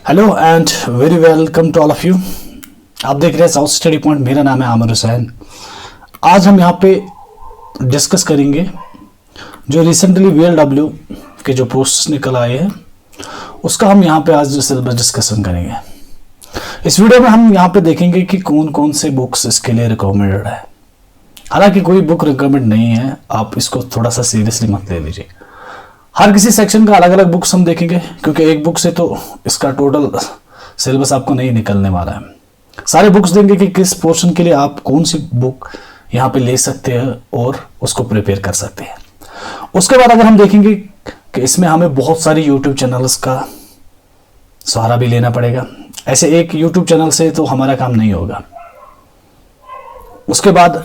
Hello and very welcome to all of you. आप देख रहे हैं साउथ स्टडी पॉइंट। मेरा नाम है आमिर हुसैन। आज हम यहाँ पे डिस्कस करेंगे जो रिसेंटली VLW के जो पोस्ट्स निकल आए हैं उसका हम यहाँ पे आज सिलेबस डिस्कशन करेंगे। इस वीडियो में हम यहाँ पे देखेंगे कि कौन कौन से बुक्स इसके लिए रिकमेंडेड है। हालांकि कोई बुक रिकमेंड नहीं है, आप इसको थोड़ा सा सीरियसली मत ले लीजिए। हर किसी सेक्शन का अलग अलग बुक्स हम देखेंगे, क्योंकि एक बुक से तो इसका टोटल सिलेबस आपको नहीं निकलने वाला है। सारे बुक्स देंगे कि किस पोर्शन के लिए आप कौन सी बुक यहाँ पे ले सकते हैं और उसको प्रिपेयर कर सकते हैं। उसके बाद अगर हम देखेंगे कि इसमें हमें बहुत सारी यूट्यूब चैनल्स का सहारा भी लेना पड़ेगा। ऐसे एक यूट्यूब चैनल से तो हमारा काम नहीं होगा। उसके बाद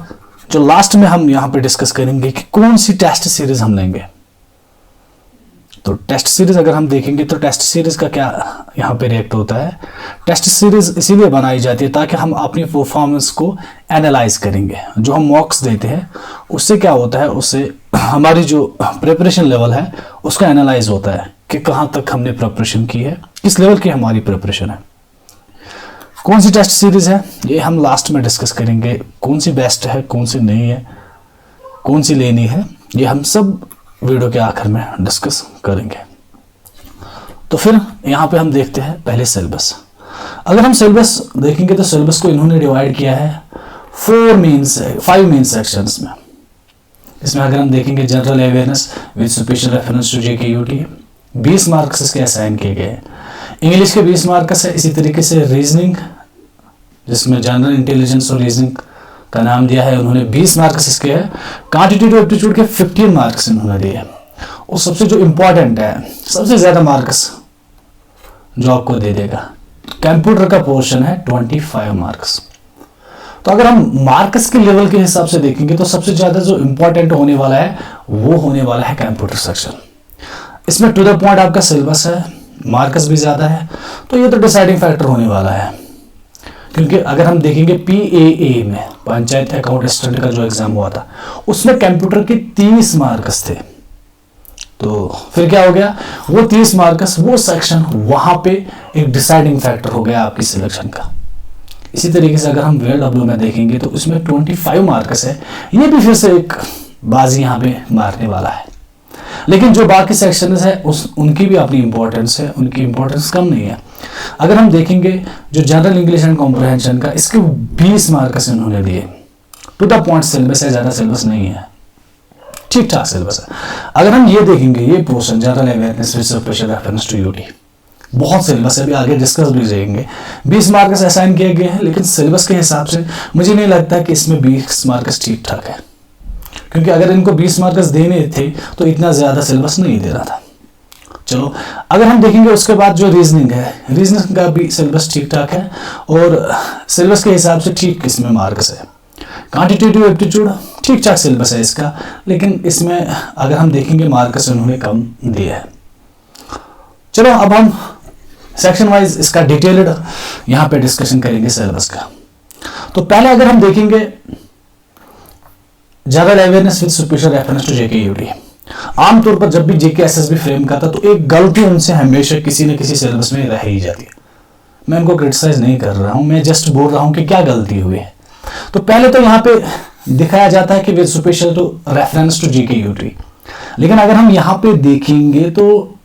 जो लास्ट में हम यहाँ पे डिस्कस करेंगे कि कौन सी टेस्ट सीरीज हम लेंगे। तो टेस्ट सीरीज अगर हम देखेंगे तो टेस्ट सीरीज का क्या यहाँ पे रिएक्ट होता है। टेस्ट सीरीज इसीलिए बनाई जाती है ताकि हम अपनी परफॉर्मेंस को एनालाइज करेंगे। जो हम मॉक्स देते हैं उससे क्या होता है, उससे हमारी जो प्रिपरेशन लेवल है उसका एनालाइज होता है कि कहाँ तक हमने प्रिपरेशन की है, किस लेवल की हमारी प्रिपरेशन है। कौन सी टेस्ट सीरीज है ये हम लास्ट में डिस्कस करेंगे। कौन सी बेस्ट है, कौन सी नहीं है, कौन सी लेनी है, ये हम सब वीडियो के आखिर में डिस्कस करेंगे। तो फिर यहाँ पे हम देखते हैं पहले सिलेबस। अगर हम सिलेबस देखेंगे तो सिलेबस को इन्होंने डिवाइड किया है 5 मेन सेक्शंस में। इसमें अगर हम देखेंगे general awareness with special reference to JK UT 20 marks इसके असाइन किए गए हैं। इंग्लिश के 20 मार्क्स है। इसी तरीके से रीजनिंग, जिसमें जनरल इंटेलिजेंस और रीजनिंग का नाम दिया है, उन्होंने 20 मार्क्स इसके है। क्वांटिटेटिव एप्टीट्यूड के 15 मार्क्स इन्होंने दिए। और सबसे जो इंपॉर्टेंट है, सबसे ज्यादा मार्क्स जो आपको दे देगा, कंप्यूटर का पोर्शन है 25 मार्क्स। तो अगर हम मार्क्स के लेवल के हिसाब से देखेंगे तो सबसे ज्यादा जो इंपॉर्टेंट होने वाला है वो होने वाला है कंप्यूटर सेक्शन। इसमें टू द पॉइंट आपका सिलेबस है, मार्क्स भी ज्यादा है, तो ये तो डिसाइडिंग फैक्टर होने वाला है। क्योंकि अगर हम देखेंगे PAA में पंचायत अकाउंट असिस्टेंट का जो एग्जाम हुआ था उसमें कंप्यूटर के 30 मार्क्स थे। तो फिर क्या हो गया, वो 30 मार्क्स, वो सेक्शन वहां पे एक डिसाइडिंग फैक्टर हो गया आपकी सिलेक्शन का। इसी तरीके से अगर हम VLW में देखेंगे तो इसमें 25 मार्क्स है। ये भी फिर से एक बाजी यहाँ पे मारने वाला है। लेकिन जो बाकी सेक्शंस है उनकी भी अपनी इंपॉर्टेंस है, उनकी इंपॉर्टेंस कम नहीं है। अगर हम देखेंगे जो जनरल इंग्लिश एंड कॉम्प्रहेंशन का, इसके 20 मार्क्स इन्होंने दिए। टू द पॉइंट सिलेबस है, ज्यादा सिलेबस नहीं है, ठीक ठाक सिलेबस है। अगर हम ये देखेंगे, ये portion general awareness with special reference to UT, बहुत सिलेबस है, अभी आगे डिस्कस भी करेंगे। 20 मार्क्स असाइन किए गए हैं, लेकिन सिलेबस के हिसाब से मुझे नहीं लगता कि इसमें 20 मार्क्स ठीक ठाक है। क्योंकि अगर इनको 20 मार्क्स देने थे तो इतना ज्यादा सिलेबस नहीं देना था। चलो अगर हम देखेंगे उसके बाद जो रीजनिंग है, रीजनिंग का भी सिलेबस ठीक ठाक है और सिलेबस के हिसाब से ठीक इसमें मार्क्स है। क्वांटिटेटिव एप्टीट्यूड ठीक ठाक सिलेबस है इसका, लेकिन इसमें अगर हम देखेंगे मार्क्स उन्होंने कम दिए है। चलो अब हम सेक्शन वाइज इसका डिटेल्ड यहाँ पे डिस्कशन करेंगे सिलेबस का। तो पहले अगर हम देखेंगे general awareness with special reference to JK UT, आमतौर पर जब भी JK SSB फ्रेम का था तो एक गलती उनसे हमेशा किसी न किसी सिलेबस में रह ही जाती है। मैं उनको क्रिटिसाइज नहीं कर रहा हूं, मैं जस्ट बोल रहा हूं कि क्या गलती हुई है। तो पहले तो यहाँ पे दिखाया जाता है कि with special to reference to JK UT, लेकिन अगर हम यहाँ पे देखेंगे तो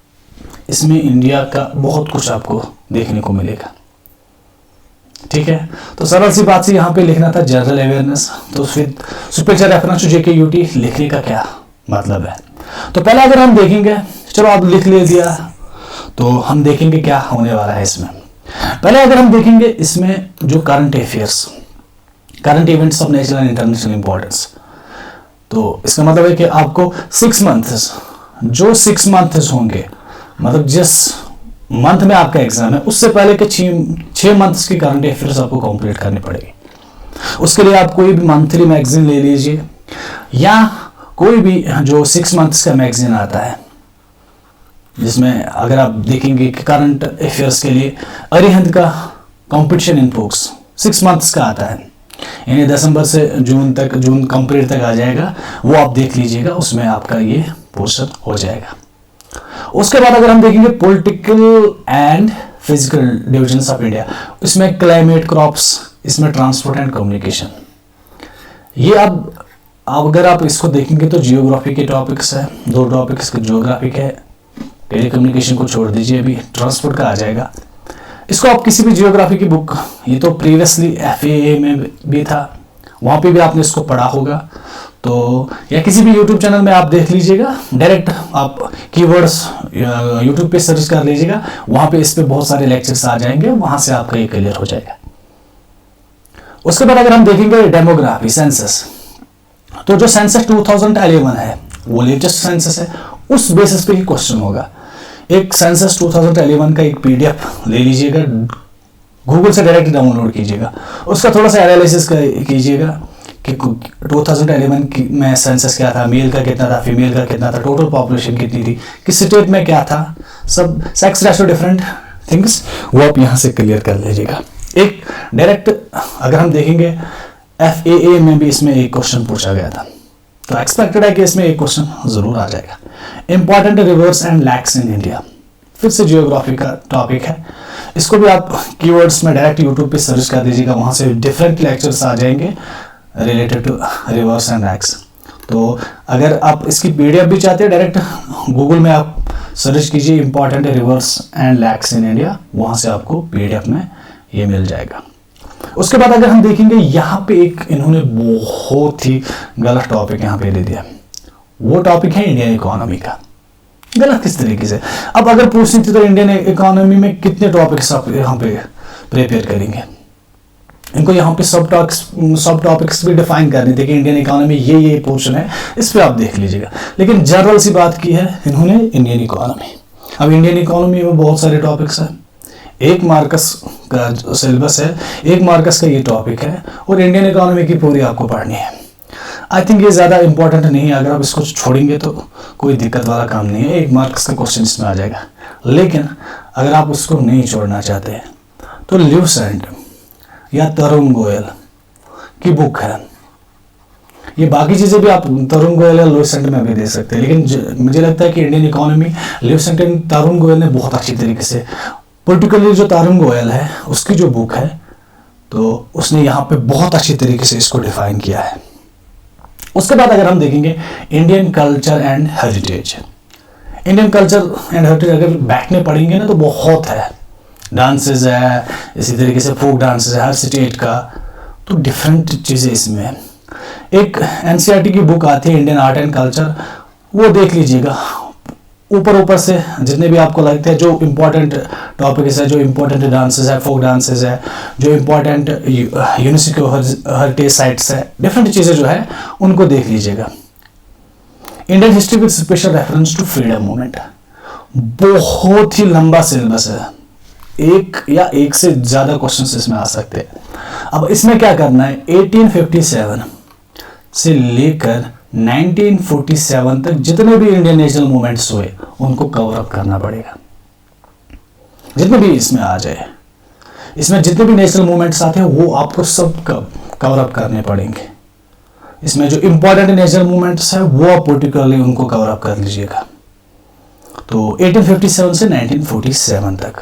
इसमें इंडिया का बहुत कुछ आपको देखने को मिलेगा। ठीक है, तो सरल सी बात से यहाँ पे लिखना था जनरल अवेयरनेस, तो फिर special reference to JK UT लिखने का क्या मतलब है। तो पहले अगर हम देखेंगे, चलो आप लिख ले दिया, तो हम देखेंगे क्या होने वाला है इसमें। पहले अगर हम देखेंगे इसमें जो current affairs, current events of national and international importance, तो इसका मतलब है कि आपको 6 मंथ्स, जो 6 मंथ्स होंगे, मतलब जिस मंथ में आपका एग्जाम है उससे पहले के 6 मंथ्स की करंट अफेयर्स आपको कंप्लीट करनी पड़ेगी। उसके लिए आप कोई भी मंथली मैगजीन ले लीजिए या कोई भी जो 6 मंथ्स का मैगजीन आता है, जिसमें अगर आप देखेंगे कि करंट अफेयर्स के लिए अरिहंत का कॉम्पिटिशन इन बुक्स 6 मंथ्स का आता है, यानी दिसंबर से जून तक, जून कंप्लीट तक आ जाएगा, वो आप देख लीजिएगा, उसमें आपका ये पोर्शन हो जाएगा। उसके बाद अगर हम देखेंगे political and physical divisions of India, इसमें क्लाइमेट, क्रॉप्स, इसमें ट्रांसपोर्ट एंड कम्युनिकेशन। ये अब अगर आप इसको देखेंगे तो जियोग्राफी के टॉपिक्स है, 2 टॉपिक्स जियोग्राफी के है, टेलीकम्युनिकेशन को छोड़ दीजिए, अभी ट्रांसपोर्ट का आ जाएगा। इसको आप किसी भी जियोग्राफी की बुक, ये तो प्रीवियसली FAA में भी था, वहाँ पे भी आपने इसको पढ़ा होगा, तो या किसी भी यूट्यूब चैनल में आप देख लीजिएगा, डायरेक्ट आप कीवर्ड्स यूट्यूब पे सर्च कर लीजिएगा, वहाँ पे इस पे बहुत सारे लेक्चर्स आ जाएंगे, वहाँ से आपका ये क्लियर हो जाएगा। उसके बाद अगर हम देखेंगे डेमोग्राफी, सेंसस, तो जो सेंसस 2011 है वो लेटेस्ट सेंसस है, उस बेसिस पे ही क्वेश्चन होगा। एक सेंसस 2011 का एक PDF ले लीजिएगा, गूगल से डायरेक्ट डाउनलोड कीजिएगा, उसका थोड़ा सा एनालिसिस कीजिएगा कि 2011 में सेंसस क्या था, मेल का कितना था, फीमेल का कितना था, टोटल पॉपुलेशन कितनी थी, किस स्टेट में क्या था, सब सेक्स रेशो, डिफरेंट थिंग्स, वो आप यहाँ से क्लियर कर लीजिएगा। एक डायरेक्ट अगर हम देखेंगे FAA में भी इसमें एक क्वेश्चन पूछा गया था, तो एक्सपेक्टेड है कि इसमें एक क्वेश्चन जरूर आ जाएगा। Important rivers and lakhs in India, फिर से जियोग्राफी का टॉपिक है, इसको भी आप कीवर्ड्स में डायरेक्ट यूट्यूब पे सर्च कर दीजिएगा, वहां से डिफरेंट लेक्चर्स आ जाएंगे related to rivers and lakes. तो अगर आप इसकी PDF भी चाहते हैं, डायरेक्ट गूगल में आप सर्च कीजिए important rivers and lakhs in India, वहां से आपको PDF में ये मिल जाएगा। उसके बाद अगर हम देखेंगे, यहाँ पे एक इन्होंने बहुत ही गलत टॉपिक यहाँ पे दे दिया, वो टॉपिक है इंडियन इकोनॉमी का। गलत किस तरीके से? अब अगर पूछनी थी तो इंडियन इकोनॉमी में कितने टॉपिक्स आप यहाँ पे प्रिपेयर करेंगे, इनको यहाँ पे सब टॉपिक्स भी डिफाइन करने थे कि इंडियन इकोनॉमी ये पोर्शन है, इस पे आप देख लीजिएगा। लेकिन जनरल सी बात की है इन्होंने इंडियन इकोनॉमी। अब इंडियन इकोनॉमी में बहुत सारे टॉपिक्स हैं, 1 मार्कस का जो सिलेबस है, 1 मार्कस का ये टॉपिक है, और इंडियन इकोनॉमी की पूरी आपको पढ़नी है। आई थिंक ये ज़्यादा इंपॉर्टेंट नहीं है, अगर आप इसको छोड़ेंगे तो कोई दिक्कत वाला काम नहीं है, 1 मार्क्स का क्वेश्चन इसमें आ जाएगा। लेकिन अगर आप उसको नहीं छोड़ना चाहते तो ल्यूसेंट या तरुण गोयल की बुक है, ये बाकी चीज़ें भी आप तरुण गोयल या ल्यूसेंट में भी दे सकते हैं, लेकिन मुझे लगता है कि इंडियन इकोनॉमी ल्यूसेंट एंड तरुण गोयल ने बहुत अच्छी तरीके से, पर्टिकुलरली जो तरुण गोयल है उसकी जो बुक है, तो उसने यहाँ पे बहुत अच्छी तरीके से इसको डिफाइन किया है। उसके बाद अगर हम देखेंगे Indian culture and heritage, Indian culture and heritage अगर बैठने पढ़ेंगे ना तो बहुत है, डांसेस है, इसी तरीके से फोक डांसेस है हर स्टेट का, तो डिफरेंट चीज़ें इसमें है। एक NCERT की बुक आती है इंडियन आर्ट एंड कल्चर, वो देख लीजिएगा, ऊपर से जितने भी आपको लगते हैं जो इम्पोर्टेंट टॉपिक्स है, जो इम्पोर्टेंट डांसेस है, फोक डांसेस है, जो इम्पोर्टेंट यूनेस्को हेरिटेज साइट्स है, डिफरेंट चीज़ें जो है उनको देख लीजिएगा। Indian history with special reference to freedom movement, बहुत ही लंबा सिलेबस है, 1 या 1 से ज़्यादा क्वेश्चन इसमें आ सकते हैं। अब इसमें क्या करना है, 1857 से लेकर 1947 तक जितने भी इंडियन नेशनल मूवमेंट्स हुए उनको कवर अप करना पड़ेगा, जितने भी इसमें आ जाए। इसमें जितने भी नेशनल मूवमेंट्स आते हैं वो आपको सब कवर अप करने पड़ेंगे। इसमें जो इंपॉर्टेंट नेशनल मूवमेंट्स है वो आप पर्टिकुलरली उनको कवर अप कर लीजिएगा। तो 1857 से 1947 तक।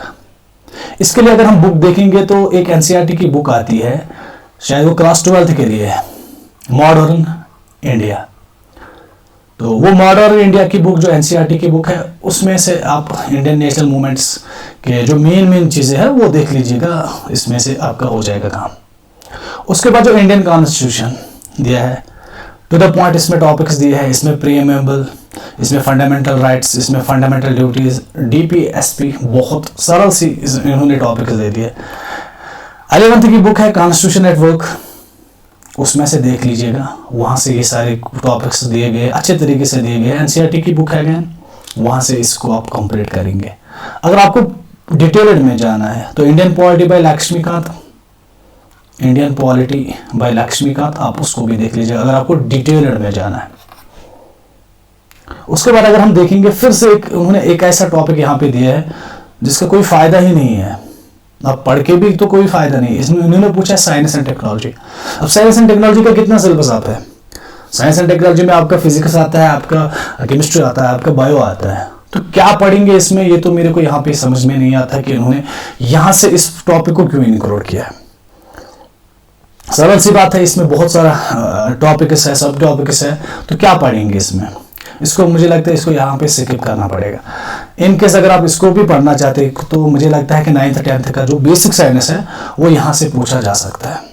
इसके लिए अगर हम बुक देखेंगे तो एक NCERT की बुक आती है, शायद वो क्लास 12th के लिए है, मॉडर्न इंडिया। तो वो मॉडर्न इंडिया की बुक जो NCERT की बुक है, उसमें से आप इंडियन नेशनल मूवमेंट्स के जो मेन चीज़ें हैं वो देख लीजिएगा, इसमें से आपका हो जाएगा काम। उसके बाद जो इंडियन कॉन्स्टिट्यूशन दिया है, टू द पॉइंट इसमें टॉपिक्स दिए हैं, इसमें प्रीएमेबल, इसमें फंडामेंटल राइट्स, इसमें फंडामेंटल ड्यूटीज, DPSP, बहुत सरल सी इन्होंने टॉपिक्स दे दिए। 11th की बुक है कॉन्स्टिट्यूशन एट वर्क, उसमें से देख लीजिएगा, वहाँ से ये सारे टॉपिक्स दिए गए, अच्छे तरीके से दिए गए। NCERT की बुक है गए, वहाँ से इसको आप कंप्लीट करेंगे। अगर आपको डिटेल्ड में जाना है तो Indian polity by Laxmikanth, Indian polity by Laxmikanth, आप उसको भी देख लीजिएगा अगर आपको डिटेल्ड में जाना है। उसके बाद अगर हम देखेंगे, फिर से उन्होंने एक ऐसा टॉपिक यहाँ पे दिया है जिसका कोई फायदा ही नहीं है, आप पढ़ के भी तो कोई फायदा नहीं। इसमें उन्होंने पूछा है साइंस एंड टेक्नोलॉजी। अब साइंस एंड टेक्नोलॉजी का कितना सिलेबस आता है? साइंस एंड टेक्नोलॉजी में आपका फिजिक्स आता है, आपका केमिस्ट्री आता है, आपका बायो आता है, तो क्या पढ़ेंगे इसमें, ये तो मेरे को यहाँ पे समझ में नहीं आता कि इन्होंने यहाँ से इस टॉपिक को क्यों इंक्लूड किया है। सरल सी बात है, इसमें बहुत सारा टॉपिक्स है, सब टॉपिक्स है, तो क्या पढ़ेंगे इसमें, इसको मुझे लगता है इसको यहाँ पे स्किप करना पड़ेगा। इन केस अगर आप इसको भी पढ़ना चाहते हैं तो मुझे लगता है कि 9th 10th का जो बेसिक साइंस है वो यहाँ से पूछा जा सकता है।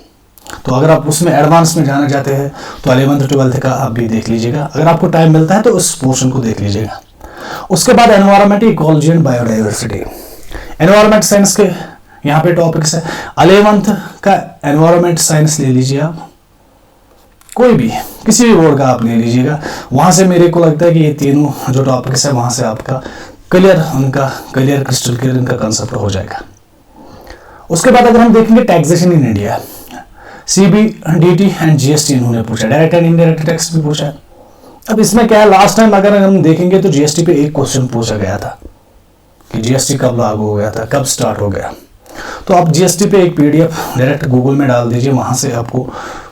तो अगर आप उसमें एडवांस में जाना चाहते हैं तो 11th 12th का आप भी देख लीजिएगा, अगर आपको टाइम मिलता है तो उस पोर्शन को देख लीजिएगा। उसके बाद environment, ecology and biodiversity, environment science के यहाँ पे टॉपिक्स है। 11th का एनवायरमेंट साइंस ले लीजिए आप, कोई भी किसी भी बोर्ड का आप ले लीजिएगा, वहां से मेरे को लगता है कि ये तीनों जो टॉपिक्स है वहां से आपका क्लियर क्रिस्टल क्लियर इनका कंसेप्ट हो जाएगा। उसके बाद अगर हम देखेंगे taxation in India, CBDT and GST इन्होंने पूछा, डायरेक्ट एंड इनडायरेक्ट टैक्स भी पूछा। अब इसमें क्या है, लास्ट टाइम अगर हम देखेंगे तो GST पे एक क्वेश्चन पूछा गया था कि GST कब लागू हो गया था, कब स्टार्ट हो गया। तो आप GST पे एक PDF डायरेक्ट गूगल में डाल दीजिए, वहां से आपको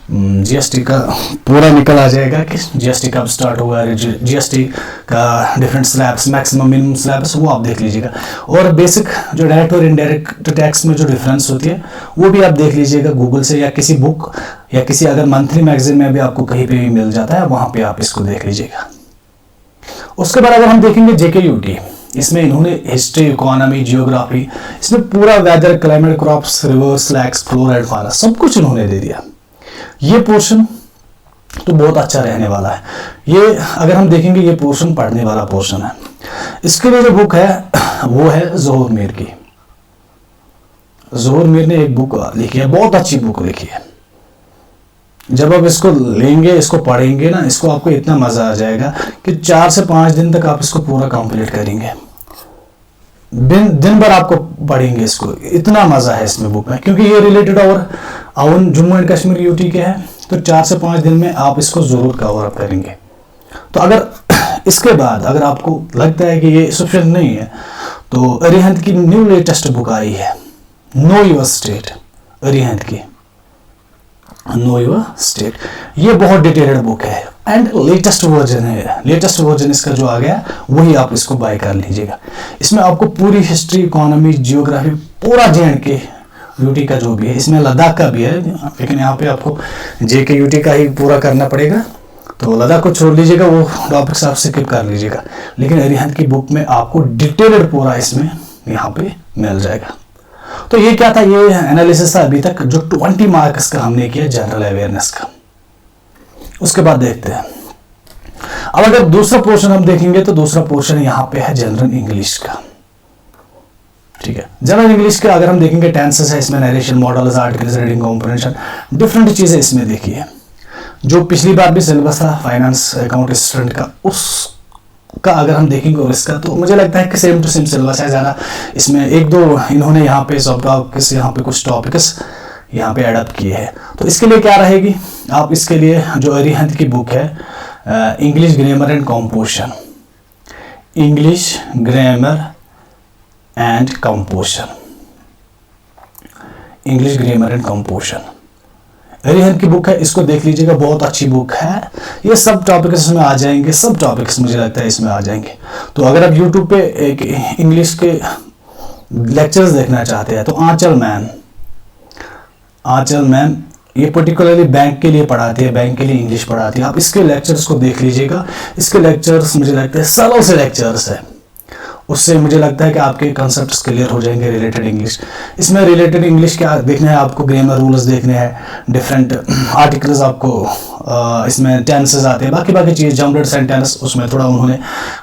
GST का पूरा निकल आ जाएगा कि GST कब स्टार्ट हुआ, GST का different slabs, maximum minimum slabs, वो आप देख लीजिएगा। और बेसिक जो डायरेक्ट और इनडायरेक्ट टैक्स में जो डिफरेंस होती है वो भी आप देख लीजिएगा गूगल से, या किसी बुक या किसी अगर मंथली मैगजीन में भी आपको कहीं पे भी मिल जाता है, वहां पे आप इसको देख लीजिएगा। उसके बाद अगर हम देखेंगे JKUT, इसमें इन्होंने हिस्ट्री, इकोनॉमी, जियोग्राफी, इसमें पूरा weather, climate, crops, rivers, lakes, flora and fauna सब कुछ इन्होंने दे दिया। ये पोर्शन तो बहुत अच्छा रहने वाला है। ये अगर हम देखेंगे ये पोर्शन पढ़ने वाला पोर्शन है। इसके लिए जो बुक है वो है ज़ोहर मीर की। ज़ोहर मीर ने एक बुक लिखी है, बहुत अच्छी बुक लिखी है। जब आप इसको लेंगे, इसको पढ़ेंगे ना, इसको आपको इतना मजा आ जाएगा कि 4 से 5 दिन तक आप इसको पूरा कंप्लीट करेंगे। दिन भर आपको पढ़ेंगे इसको, इतना मजा है इसमें बुक में, क्योंकि ये रिलेटेड और जम्मू एंड कश्मीर यूटी के है। तो 4 से 5 दिन में आप इसको जरूर कवर अप करेंगे। तो अगर इसके बाद अगर आपको लगता है कि ये सफिशिएंट नहीं है तो अरिहंत की न्यू लेटेस्ट बुक आई है, नो योर स्टेट, अरिहंत की नो योर स्टेट, ये बहुत डिटेल्ड बुक है एंड लेटेस्ट वर्जन है। लेटेस्ट वर्जन इसका जो आ गया वही आप इसको बाय कर लीजिएगा। इसमें आपको पूरी हिस्ट्री, इकोनॉमी, जियोग्राफी, पूरा JNK यूटी का जो भी है, इसमें लद्दाख का भी है, लेकिन यहाँ पे आपको JKUT का ही पूरा करना पड़ेगा। तो लद्दाख को छोड़ लीजिएगा, वो टॉपिक्स आप स्किप कर लीजिएगा। लेकिन अरिहंत की बुक में आपको डिटेल्ड पूरा इसमें यहाँ पे मिल जाएगा। तो ये क्या था, ये एनालिसिस था अभी तक जो 20 मार्क्स का हमने किया जनरल अवेयरनेस का। उसके बाद देखते हैं अब अगर दूसरा पोर्शन हम देखेंगे तो दूसरा पोर्शन यहाँ पे है जनरल इंग्लिश का। ठीक है, जनरल इंग्लिश का अगर हम देखेंगे टेंसेस है इसमें, narration, models, articles, reading comprehension, different चीजें इसमें देखी है। जो पिछली बार भी सिलेबस था फाइनेंस अकाउंट असिस्टेंट का, उसका अगर हम देखेंगे और इसका, तो मुझे लगता है कि सेम टू सेम सिलेबस है। ज़्यादा इसमें 1-2 इन्होंने यहाँ पे सब टॉपिक्स, यहाँ पे कुछ टॉपिक्स यहाँ पे एडअप किए हैं। तो इसके लिए क्या रहेगी, आप इसके लिए जो अरिहंत की बुक है English grammar and composition, English grammar and composition, English grammar and composition, Arihant की बुक है, इसको देख लीजिएगा, बहुत अच्छी बुक है। ये सब टॉपिक्स इसमें आ जाएंगे, सब टॉपिक्स मुझे लगता है इसमें आ जाएंगे। तो अगर आप यूट्यूब पे एक इंग्लिश के लेक्चर्स देखना चाहते हैं तो आंचल मैम ये पर्टिकुलरली बैंक के लिए पढ़ाती है, बैंक के लिए इंग्लिश पढ़ाती है। आप इसके लेक्चर्स को देख लीजिएगा, इसके लेक्चर्स मुझे लगता है सरल से लेक्चर्स है, उससे मुझे लगता है कि आपके कंसेप्ट्स क्लियर हो जाएंगे रिलेटेड इंग्लिश। इसमें रिलेटेड इंग्लिश क्या देखना है आपको, ग्रामर रूल्स देखने हैं, डिफरेंट आर्टिकल्स आपको इसमें टेंसेस आते हैं, बाकी चीज़ जम्बल्ड सेंटेंस उसमें थोड़ा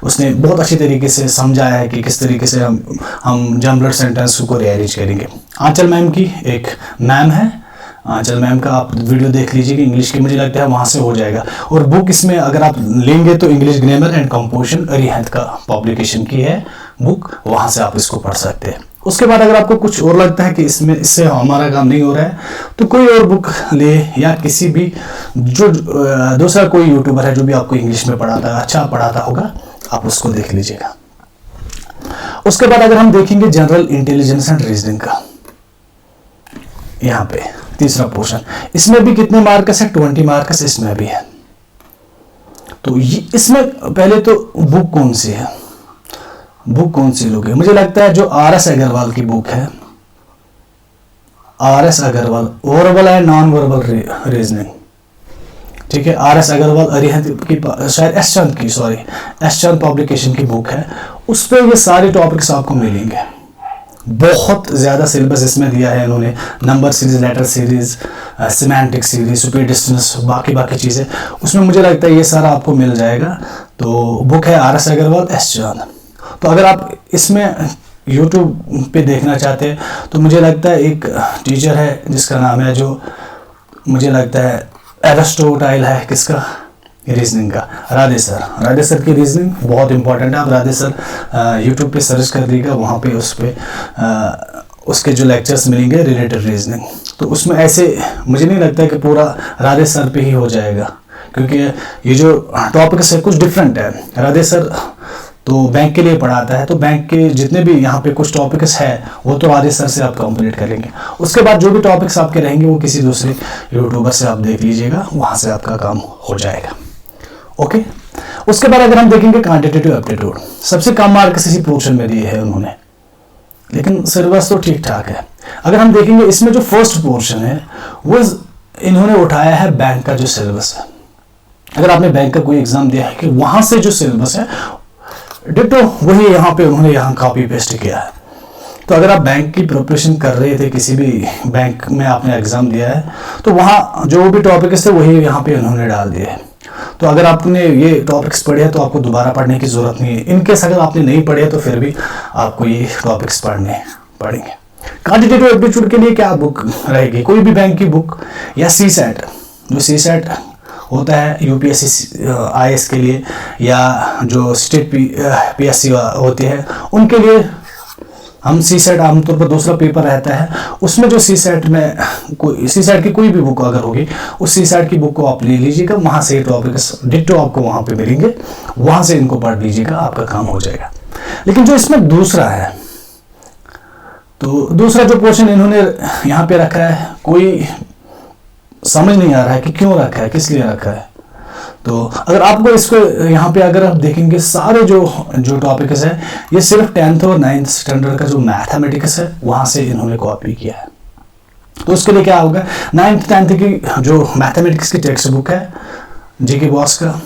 उसने बहुत अच्छी तरीके से समझाया है कि किस तरीके से हम जम्बल्ड सेंटेंस को रीअरेंज करेंगे। आंचल मैम की एक मैम है, आंचल मैम का आप वीडियो देख लीजिएगा इंग्लिश की, मुझे लगता है वहाँ से हो जाएगा। और बुक इसमें अगर आप लेंगे तो English grammar and composition Arihant का पब्लिकेशन की है बुक, वहाँ से आप इसको पढ़ सकते हैं। उसके बाद अगर आपको कुछ और लगता है कि इससे हमारा काम नहीं हो रहा है तो कोई और बुक ले, या किसी भी जो दूसरा कोई यूट्यूबर है जो भी आपको इंग्लिश में पढ़ाता है, अच्छा पढ़ाता होगा, आप उसको देख लीजिएगा। उसके बाद अगर हम देखेंगे जनरल इंटेलिजेंस एंड रीजनिंग का, यहाँ पे तीसरा पोर्शन, इसमें भी कितने मार्क्स है, 20 मार्क्स इसमें भी है। तो इसमें पहले तो बुक कौन सी है, बुक कौन सी लोगे? मुझे लगता है जो RS अग्रवाल की बुक है, RS Agarwal, verbal and non verbal reasoning, ठीक है। RS अग्रवाल अरिहंत की, शायद एस चंद की, सॉरी एस चंद पब्लिकेशन की बुक है, उस पर ये सारे टॉपिक्स आपको मिलेंगे। बहुत ज़्यादा सिलेबस इसमें दिया है इन्होंने, number series, letter series, semantic series, super distance, बाकी चीज़ें, उसमें मुझे लगता है ये सारा आपको मिल जाएगा। तो बुक है RS अग्रवाल, एस चंद। तो अगर आप इसमें YouTube पे देखना चाहते हैं तो मुझे लगता है एक टीचर है जिसका नाम है, जो मुझे लगता है एरिस्टोटाइल है, किसका, रीजनिंग का, राधे सर की रीजनिंग बहुत इंपॉर्टेंट है। आप राधे सर यूट्यूब पे सर्च कर दीजिएगा, वहाँ पे उस पर उसके जो लेक्चर्स मिलेंगे रिलेटेड रीजनिंग, तो उसमें ऐसे मुझे नहीं लगता कि पूरा राधे सर पे ही हो जाएगा, क्योंकि ये जो टॉपिक्स है कुछ डिफरेंट है। राधे सर तो बैंक के लिए पढ़ाता है, तो बैंक के जितने भी यहाँ पे कुछ टॉपिक्स है वो तो राधे सर से आप कंप्लीट करेंगे। उसके बाद जो भी टॉपिक्स आपके रहेंगे वो किसी दूसरे यूट्यूबर से आप देख लीजिएगा, वहाँ से आपका काम हो जाएगा। ओके, उसके बाद अगर हम देखेंगे क्वांटिटेटिव एप्टीट्यूड, सबसे कम मार्क्स इसी पोर्शन में दिए हैं उन्होंने, लेकिन सिलेबस तो ठीक ठाक है। अगर हम देखेंगे इसमें जो फर्स्ट पोर्शन है वो इन्होंने उठाया है बैंक का जो सिलेबस है। अगर आपने बैंक का कोई एग्जाम दिया है कि वहां से जो सिलेबस है डिटो वही यहाँ पे उन्होंने यहाँ कॉपी पेस्ट किया है। तो अगर आप बैंक की प्रिपरेशन कर रहे थे, किसी भी बैंक में आपने एग्जाम दिया है, तो वहाँ जो भी टॉपिक्स थे वही यहाँ पे उन्होंने डाल दिए हैं। तो अगर आपने ये टॉपिक्स पढ़े हैं तो आपको दोबारा पढ़ने की ज़रूरत नहीं है। इनकेस अगर आपने नहीं पढ़े तो फिर भी आपको ये टॉपिक्स पढ़ने पड़ेंगे। क्वांटिटेटिव एप्टीट्यूड के लिए क्या बुक रहेगी? कोई भी बैंक की बुक, या CSAT, जो CSAT होता है UPSC IAS के लिए, या जो स्टेट PSC होती है उनके लिए, हम CSAT आमतौर पर दूसरा पेपर रहता है, उसमें जो CSAT में कोई CSAT की कोई भी बुक अगर होगी, उस CSAT की बुक को आप ले लीजिएगा, वहाँ से टॉपिक्स डिटो आपको वहाँ पे मिलेंगे, वहाँ से इनको पढ़ लीजिएगा, आपका काम हो जाएगा। लेकिन जो इसमें दूसरा है, तो दूसरा जो पोर्शन इन्होंने यहाँ पे रखा है, कोई समझ नहीं आ रहा है कि क्यों रखा है, किस लिए रखा है। तो अगर आपको इसको यहाँ पे अगर आप देखेंगे, सारे जो टॉपिक्स है ये सिर्फ 10th और 9th स्टैंडर्ड का जो मैथमेटिक्स है वहाँ से इन्होंने कॉपी किया है। तो उसके लिए क्या होगा, 9th 10th की जो मैथमेटिक्स की टेक्स्ट बुक है जीके बॉस का,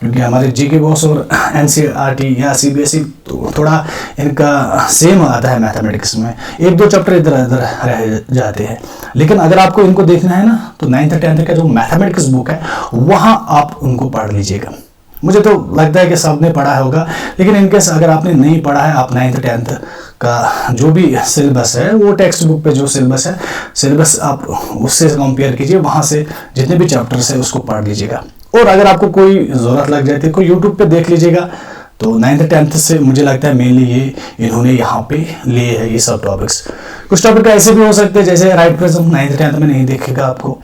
क्योंकि हमारे जीके बॉस और NCERT या CBSE तो थोड़ा इनका सेम आता है मैथमेटिक्स में, एक दो चैप्टर इधर उधर रह जाते हैं। लेकिन अगर आपको इनको देखना है ना, तो 9th 10th का जो मैथमेटिक्स बुक है वहाँ आप उनको पढ़ लीजिएगा। मुझे तो लगता है कि सबने पढ़ा होगा, लेकिन इनकेस अगर आपने नहीं पढ़ा है, आप 9th 10th का जो भी सिलेबस है वो टेक्स्ट बुक पे जो सिलेबस है, सिलेबस आप उससे कंपेयर कीजिए, वहाँ से जितने भी चैप्टर्स है उसको पढ़ लीजिएगा। और अगर आपको कोई ज़रूरत लग जाती है, कोई यूट्यूब पे देख लीजिएगा, तो 9th 10th से मुझे लगता है मेनली ये इन्होंने यहाँ पे लिए है ये सब टॉपिक्स। कुछ टॉपिक ऐसे भी हो सकते हैं जैसे राइट प्रिज्म 9th 10th में नहीं देखेगा आपको,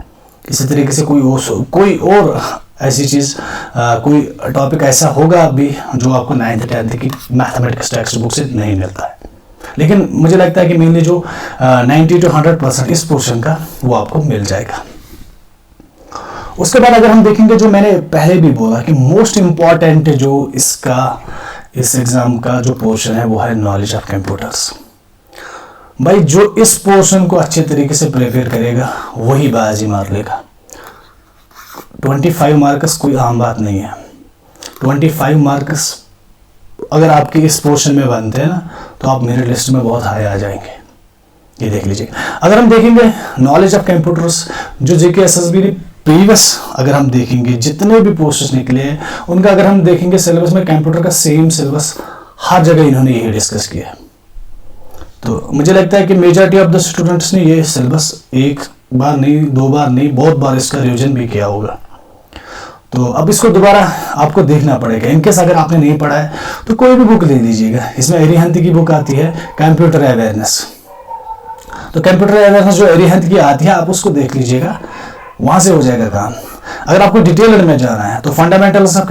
इसी तरीके से कोई और ऐसी चीज़, कोई टॉपिक ऐसा होगा भी जो आपको 9th 10th की मैथमेटिक्स टेक्स्ट बुक से नहीं मिलता है। लेकिन मुझे लगता है कि मेनली जो 90 to 100% इस पोर्शन का वो आपको मिल जाएगा। उसके बाद अगर हम देखेंगे, जो मैंने पहले भी बोला कि मोस्ट इम्पॉर्टेंट जो इस एग्जाम का जो पोर्शन है वो है नॉलेज ऑफ कंप्यूटर्स। भाई जो इस पोर्शन को अच्छे तरीके से प्रिपेयर करेगा वही बाजी मार लेगा। 25 मार्क्स कोई आम बात नहीं है। 25 मार्क्स अगर आपके इस पोर्शन में बनते हैं ना, तो आप मेरिट लिस्ट में बहुत हाई आ जाएंगे, ये देख लीजिए। अगर हम देखेंगे नॉलेज ऑफ कंप्यूटर्स, जो जीके एसएसबी ने प्रीवियस अगर हम देखेंगे जितने भी पोस्टर्स निकले हैं उनका अगर हम देखेंगे सिलेबस में कंप्यूटर का सेम सिलेबस हर जगह इन्होंने यही डिस्कस किया है। तो मुझे लगता है कि मेजॉरिटी ऑफ द स्टूडेंट्स ने ये सिलेबस एक बार नहीं, दो बार नहीं, बहुत बार इसका रिवीजन भी किया होगा। तो अब इसको दोबारा आपको देखना पड़ेगा। इनकेस अगर आपने नहीं पढ़ा है तो कोई भी बुक ले लीजिएगा। इसमें अरिहंत की बुक आती है कंप्यूटर अवेयरनेस, तो कंप्यूटर अवेयरनेस जो अरिहंत की आती है आप उसको देख लीजिएगा, वहां से हो जाएगा काम। अगर आपको डिटेल में जाना है तो फंडामेंटल्स ऑफ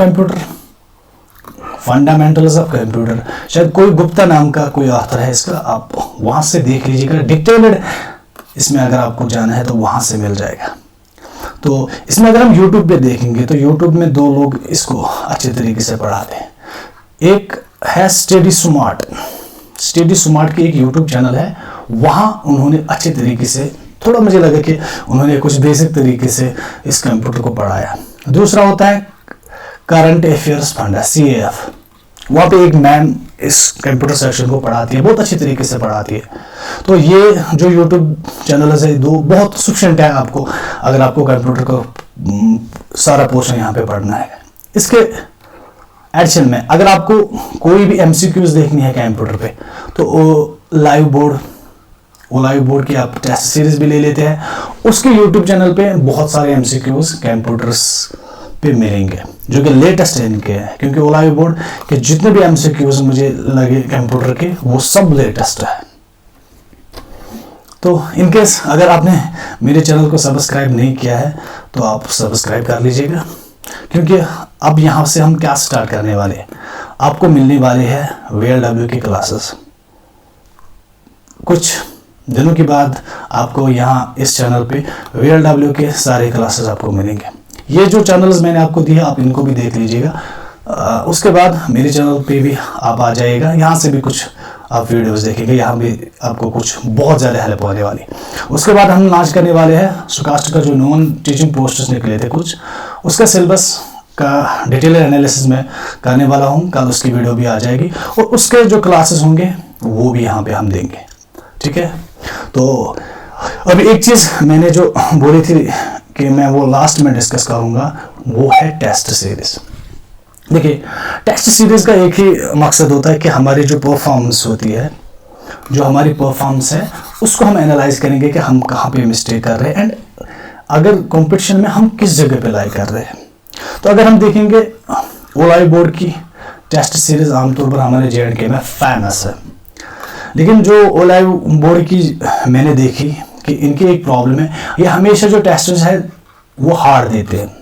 कंप्यूटर, शायद कोई गुप्ता नाम का कोई ऑथर है इसका, आप वहां से देख लीजिएगा। डिटेल्ड इसमें अगर आपको जाना है तो वहां से मिल जाएगा। तो इसमें अगर हम YouTube पे देखेंगे तो YouTube में दो लोग इसको अच्छे तरीके से पढ़ाते हैं। एक है स्टडी स्मार्ट। स्टडी स्मार्ट की एक यूट्यूब चैनल है, वहाँ उन्होंने अच्छे तरीके से, थोड़ा मुझे लगा कि उन्होंने कुछ बेसिक तरीके से इस कंप्यूटर को पढ़ाया। दूसरा होता है करंट अफेयर्स फंड, CAF, वहाँ पे एक मैम इस कंप्यूटर सेक्शन को पढ़ाती है, बहुत अच्छी तरीके से पढ़ाती है। तो ये जो यूट्यूब चैनल है दो बहुत सफिशिएंट है आपको, अगर आपको कंप्यूटर का सारा पोर्शन यहाँ पे पढ़ना है। इसके एडिशन में अगर आपको कोई भी MCQs देखनी है कंप्यूटर पे, तो लाइव बोर्ड की आप टेस्ट सीरीज भी ले लेते हैं। उसके यूट्यूब चैनल पे बहुत सारे MCQs कंप्यूटर्स पे मिलेंगे जो कि लेटेस्ट है इनके हैं, क्योंकि लाइव बोर्ड के जितने भी MCQs मुझे लगे कंप्यूटर के वो सब लेटेस्ट है। तो इनकेस अगर आपने मेरे चैनल को सब्सक्राइब नहीं किया है तो आप सब्सक्राइब कर लीजिएगा, क्योंकि अब यहाँ से हम क्या स्टार्ट करने वाले हैं, आपको मिलने वाले हैं VLW की क्लासेस। कुछ दिनों के बाद आपको यहाँ इस चैनल पे VLW के सारे क्लासेस आपको मिलेंगे। ये जो चैनल्स मैंने आपको दिए आप इनको भी देख लीजिएगा। उसके बाद मेरे चैनल पे भी आप आ जाइएगा, यहाँ से भी कुछ आप वीडियोस देखेंगे, यहाँ भी आपको कुछ बहुत ज़्यादा हेल्प होने वाली। उसके बाद हम लॉन्च करने वाले हैं सुकास्ट का जो नॉन टीचिंग पोस्टर्स निकले थे कुछ, उसका सिलेबस का डिटेल एनालिसिस में करने वाला हूँ। कल उसकी वीडियो भी आ जाएगी और उसके जो क्लासेस होंगे वो भी यहाँ पे हम देंगे, ठीक है। तो अभी एक चीज़ मैंने जो बोली थी कि मैं वो लास्ट में डिस्कस करूँगा, वो है टेस्ट सीरीज। देखिए, टेस्ट सीरीज का एक ही मकसद होता है कि हमारी जो परफॉर्मेंस होती है, जो हमारी परफॉर्मेंस है, उसको हम एनालाइज करेंगे कि हम कहाँ पे मिस्टेक कर रहे हैं एंड अगर कंपटीशन में हम किस जगह पे लाई कर रहे हैं। तो अगर हम देखेंगे ओलाई बोर्ड की टेस्ट सीरीज आमतौर पर हमारे JNK में फेमस है, लेकिन जो ओलाई बोर्ड की मैंने देखी कि इनकी एक प्रॉब्लम है, ये हमेशा जो टेस्टर्स है वो हार्ड देते हैं।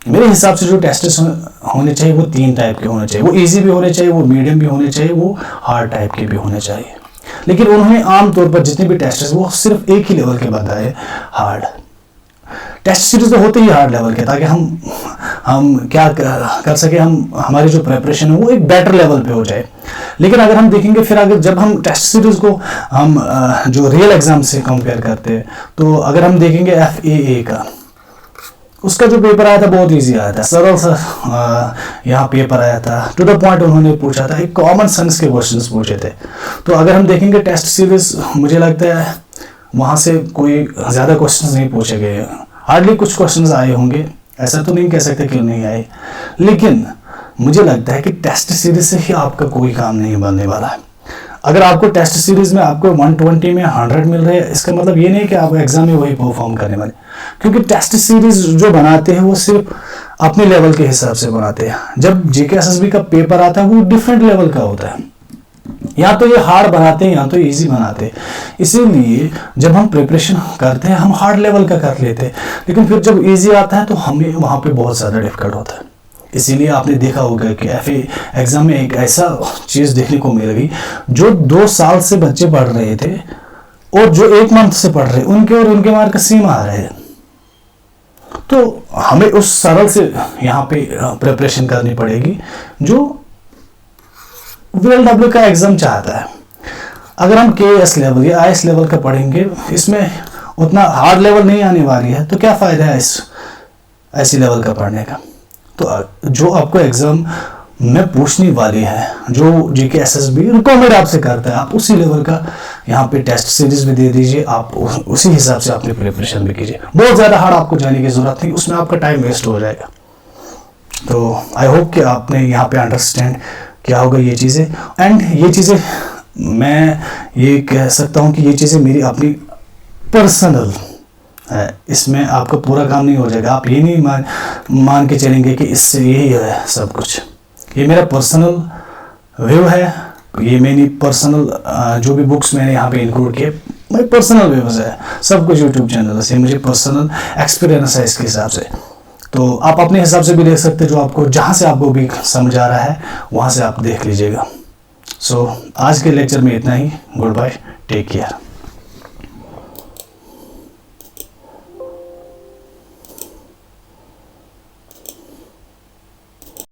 मेरे हिसाब से जो टेस्टर्स होने चाहिए वो 3 टाइप के होने चाहिए, वो इजी भी होने चाहिए, वो मीडियम भी होने चाहिए, वो हार्ड टाइप के भी होने चाहिए। लेकिन उन्होंने आमतौर पर जितने भी टेस्टर्स वो सिर्फ एक ही लेवल के बताए, हार्ड। टेस्ट सीरीज तो होते ही हार्ड लेवल के, ताकि हम क्या कर सके, हमारी जो प्रिपरेशन है वो एक बेटर लेवल पे हो जाए। लेकिन अगर हम देखेंगे फिर अगर जब हम टेस्ट सीरीज को हम जो रियल एग्जाम से कंपेयर करते हैं, तो अगर हम देखेंगे FAA का, उसका जो पेपर आया था बहुत इजी आया था, सरल सा यहाँ पेपर आया था, टू द पॉइंट उन्होंने पूछा था, एक कॉमन सेंस के क्वेश्चंस पूछे थे। तो अगर हम देखेंगे टेस्ट सीरीज, मुझे लगता है वहाँ से कोई ज़्यादा क्वेश्चंस नहीं पूछे गए, हार्डली कुछ क्वेश्चंस आए होंगे, ऐसा तो नहीं कह सकते कि नहीं आए। लेकिन मुझे लगता है कि टेस्ट सीरीज से ही आपका कोई काम नहीं बनने वाला है। अगर आपको टेस्ट सीरीज में आपको 120 में 100 मिल रहे हैं, इसका मतलब ये नहीं कि आप एग्जाम में वही परफॉर्म करने वाले, क्योंकि टेस्ट सीरीज जो बनाते हैं वो सिर्फ अपने लेवल के हिसाब से बनाते हैं। जब JK SSB का पेपर आता है वो डिफरेंट लेवल का होता है, या तो ये हार्ड बनाते हैं या तो इजी बनाते हैं। इसीलिए जब हम प्रिपरेशन करते हैं हम हार्ड लेवल का कर लेते हैं, लेकिन फिर जब इजी आता है तो हमें वहाँ पे बहुत ज़्यादा डिफिकल्ट होता है। इसीलिए आपने देखा होगा कि FA एग्ज़ाम में एक ऐसा चीज़ देखने को मिल गई, जो 2 साल से बच्चे पढ़ रहे थे और जो 1 मंथ से पढ़ रहे, उनके और उनके मार्क सेम आ रहे हैं। तो हमें उस सरल से यहाँ पे प्रिपरेशन करनी पड़ेगी जो VLW का एग्ज़ाम चाहता है। अगर हम KS लेवल या IS लेवल का पढ़ेंगे, इसमें उतना हार्ड लेवल नहीं आने वाली है, तो क्या फ़ायदा है इस ऐसी लेवल का पढ़ने का। तो जो आपको एग्ज़ाम में पूछने वाली है, जो JK SSB रिकमेंड आपसे करता है, आप उसी लेवल का यहाँ पे टेस्ट सीरीज भी दे दीजिए, आप उसी हिसाब से अपनी प्रिपरेशन भी कीजिए। बहुत ज़्यादा हार्ड आपको जाने की ज़रूरत नहीं, उसमें आपका टाइम वेस्ट हो जाएगा। तो आई होप कि आपने यहाँ पे अंडरस्टैंड क्या होगा ये चीज़ें, एंड ये चीज़ें मैं ये कह सकता हूँ कि ये चीज़ें मेरी अपनी पर्सनल है, इसमें आपका पूरा काम नहीं हो जाएगा। आप ये नहीं मान के चलेंगे कि इससे यही है सब कुछ। ये मेरा पर्सनल व्यू है, ये मेरी पर्सनल जो भी बुक्स मैंने यहाँ पे इंक्लूड किए मेरे पर्सनल व्यूज़ है, सब कुछ यूट्यूब चैनल से मुझे पर्सनल एक्सपीरियंस है इसके हिसाब से। तो आप अपने हिसाब से भी देख सकते हैं, जो आपको जहाँ से आपको भी समझ आ रहा है वहाँ से आप देख लीजिएगा। सो आज के लेक्चर में इतना ही। Goodbye, take care.